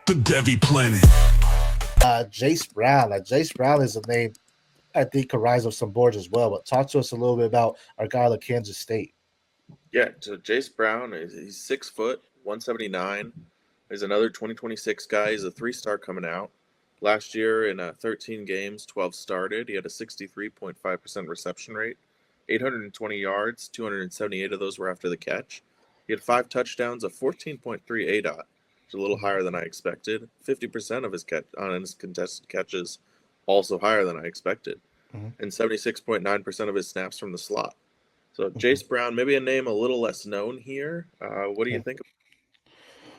The Devy Planet. Jayce Brown. Jayce Brown is a name I think could rise up some boards as well. But talk to us a little bit about our guy at Kansas State. Yeah, so Jayce Brown he's 6 foot, 179. He's another 2026 guy. He's a three-star coming out. Last year in 13 games, 12 started. He had a 63.5% reception rate, 820 yards, 278 of those were after the catch. He had 5 touchdowns, a 14.3 ADOT, which is a little higher than I expected. 50% of his on his contested catches, also higher than I expected, and 76.9% of his snaps from the slot. So Jayce Brown, maybe a name a little less known here. What do you think?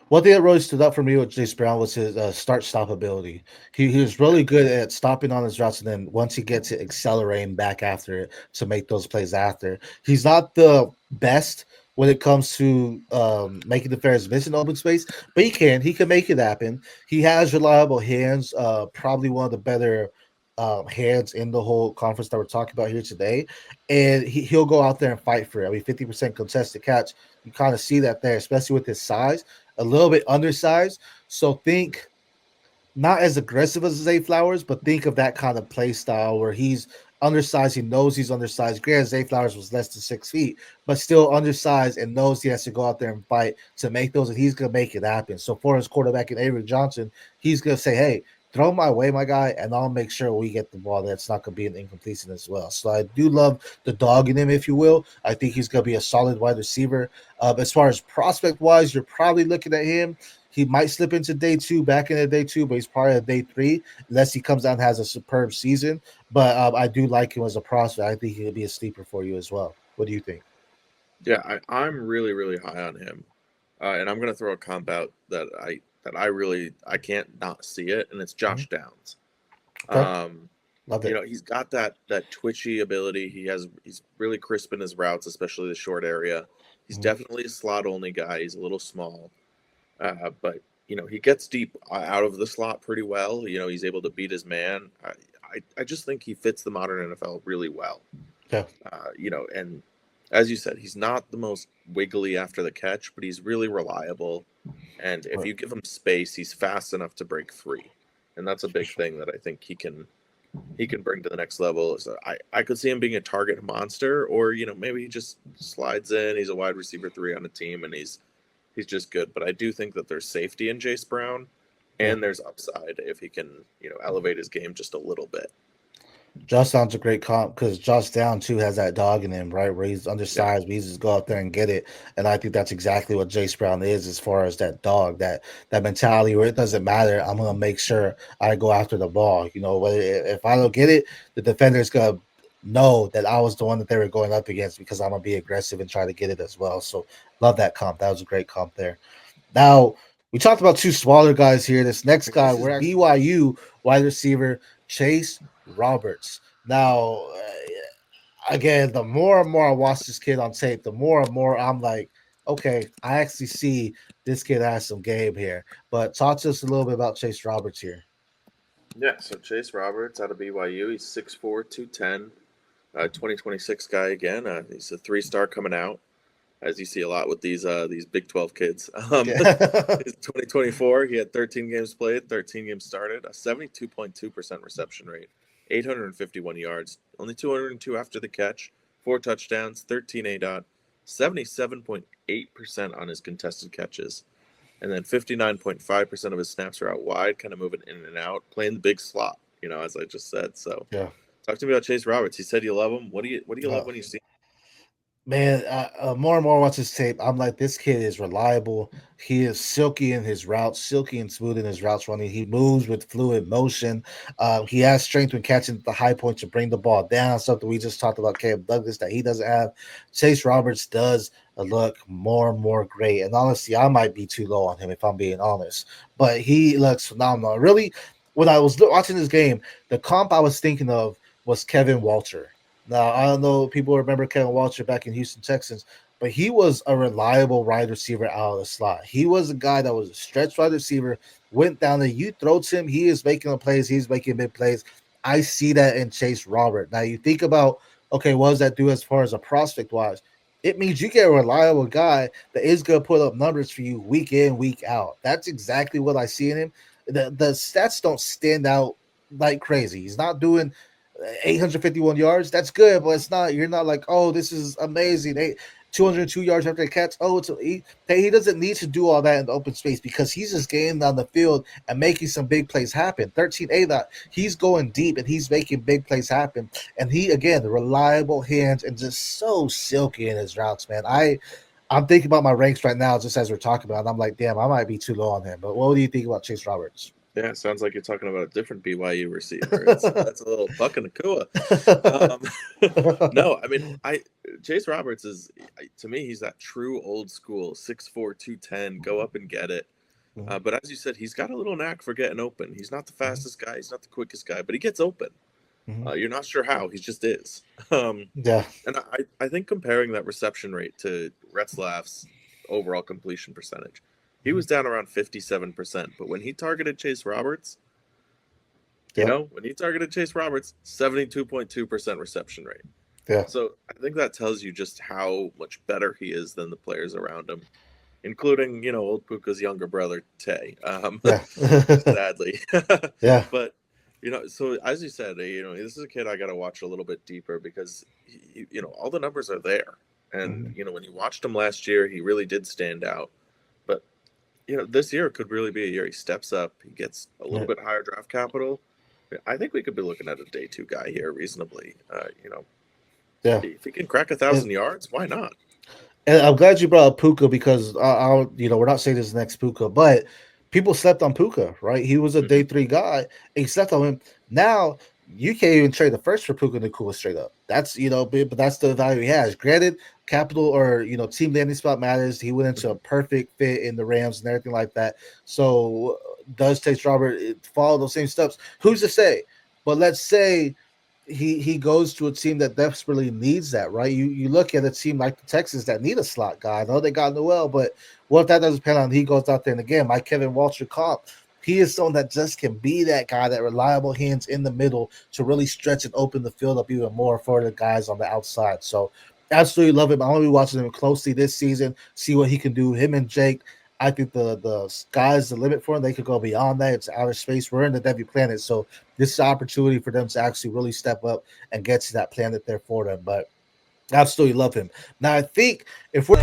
One thing that really stood out for me with Jayce Brown was his start-stop ability. He was really good at stopping on his routes, and then once he gets it, accelerating back after it to make those plays after. He's not the best when it comes to making the fairest miss in open space, but he can make it happen. He has reliable hands, probably one of the better hands in the whole conference that we're talking about here today. And he'll go out there and fight for it. I mean, 50% contested catch. You kind of see that there, especially with his size, a little bit undersized. So think not as aggressive as Zay Flowers, but think of that kind of play style where he's undersized. He knows he's undersized. Granted, Zay Flowers was less than 6 feet, but still undersized and knows he has to go out there and fight to make those, and he's going to make it happen. So for his quarterback in Avery Johnson, he's going to say, hey, throw my way, my guy, and I'll make sure we get the ball. That's not going to be an incompletion as well. So I do love the dog in him, if you will. I think he's going to be a solid wide receiver. As far as prospect-wise, you're probably looking at him. He might slip into day 2, back into day 2, but he's probably a day 3, unless he comes out and has a superb season. But I do like him as a prospect. I think he could be a sleeper for you as well. What do you think? Yeah, I'm really, really high on him. And I'm going to throw a comp out that I can't not see it, and it's Josh Downs. Okay. Love it. He's got that twitchy ability. He's really crisp in his routes, especially the short area. He's definitely a slot only guy. He's a little small, but he gets deep out of the slot pretty well. He's able to beat his man. I just think he fits the modern NFL really well. Yeah. And as you said, he's not the most wiggly after the catch, but he's really reliable. And if you give him space, he's fast enough to break free. And that's a big thing that I think he can bring to the next level. So I could see him being a target monster, or maybe he just slides in. He's a wide receiver 3 on a team, and he's just good. But I do think that there's safety in Jayce Brown, and there's upside if he can elevate his game just a little bit. Josh Downs a great comp because Josh Downs too has that dog in him, right? Where he's undersized, but he just go out there and get it. And I think that's exactly what Jayce Brown is, as far as that dog, that mentality where it doesn't matter. I'm gonna make sure I go after the ball. If I don't get it, the defender's gonna know that I was the one that they were going up against, because I'm gonna be aggressive and try to get it as well. So love that comp. That was a great comp there. Now we talked about 2 smaller guys here. This next guy, we're at BYU wide receiver Chase Roberts. Now, again, the more and more I watch this kid on tape, the more and more I'm like, okay, I actually see this kid has some game here. But talk to us a little bit about Chase Roberts here. Yeah, so Chase Roberts out of BYU, he's 6'4", 210, 2026 guy again. He's a 3-star coming out, as you see a lot with these Big 12 kids. He's 2024. He had 13 games played, 13 games started, a 72.2% reception rate, 851 yards, only 202 after the catch, 4 touchdowns, 13 ADOT, 77.8% on his contested catches, and then 59.5% of his snaps are out wide, kind of moving in and out, playing the big slot, as I just said. So, talk to me about Chase Roberts. He said you love him. What do you love when you see him? Man, more and more I watch his tape, I'm like, this kid is reliable. He is silky in his routes, silky and smooth in his routes running. He moves with fluid motion. He has strength when catching the high point to bring the ball down, something we just talked about Caleb Douglas that he doesn't have. Chase Roberts does look more and more great. And honestly, I might be too low on him if I'm being honest. But he looks phenomenal. Really, when I was watching this game, the comp I was thinking of was Kevin Walter. Now, I don't know if people remember Kevin Walter back in Houston Texans, but he was a reliable wide receiver out of the slot. He was a guy that was a stretch wide receiver, went down there, you throw to him, he is making the plays, he's making big plays. I see that in Chase Robert. Now, you think about, okay, what does that do as far as a prospect-wise? it means you get a reliable guy that is going to put up numbers for you week in, week out. That's exactly what I see in him. The stats don't stand out like crazy. He's not doing 851 yards. That's good, but it's not. You're not like, oh, this is amazing. 202 yards after a catch. Oh, he doesn't need to do all that in the open space because he's just getting down the field and making some big plays happen. 13A that he's going deep and he's making big plays happen. And he again, the reliable hands and just so silky in his routes, man. I'm thinking about my ranks right now just as we're talking about it. I'm like, damn, I might be too low on him. But what do you think about Jayce Roberts? Yeah, sounds like you're talking about a different BYU receiver. That's a little Buck and Nakua. No, I mean, Jayce Roberts is, to me, he's that true old school 6'4", 210, go up and get it. But as you said, he's got a little knack for getting open. He's not the fastest guy, he's not the quickest guy, but he gets open. You're not sure how, he just is. Yeah. And I think comparing that reception rate to Retzlaff's overall completion percentage, he was down around 57%, but when he targeted Jayce Roberts, Yep. when he targeted Jayce Roberts, 72.2% reception rate. Yeah. So I think that tells you just how much better he is than the players around him, including, old Puka's younger brother, Tay. Yeah. Sadly. Yeah. But, so as you said, this is a kid I got to watch a little bit deeper because, all the numbers are there. And, when you watched him last year, he really did stand out. But, this year could really be a year he steps up. He gets a little bit higher draft capital. I think we could be looking at a day 2 guy here reasonably. Yeah. If he can crack 1,000 yards, why not? And I'm glad you brought up Puka because we're not saying this is the next Puka, but people slept on Puka, right? He was a day 3 guy. And he slept on him. Now you can't even trade the first for Puka Nakua straight up. That's but that's the value he has. Granted, capital or team landing spot matters. He went into a perfect fit in the Rams and everything like that. So does Jayce Roberts follow those same steps? Who's to say? But let's say he goes to a team that desperately needs that, right? You look at a team like the Texans that need a slot guy. I know they got Noel, but what if that doesn't pan on? He goes out there and again, my Kevin Walter comp. He is someone that just can be that guy, that reliable hands in the middle to really stretch and open the field up even more for the guys on the outside. So absolutely love him. I'm going to be watching him closely this season, see what he can do. Him and Jake, I think the sky's the limit for them. They could go beyond that. It's outer space. We're in the Devy planet. So this is an opportunity for them to actually really step up and get to that planet there for them. But absolutely love him. Now, I think if we're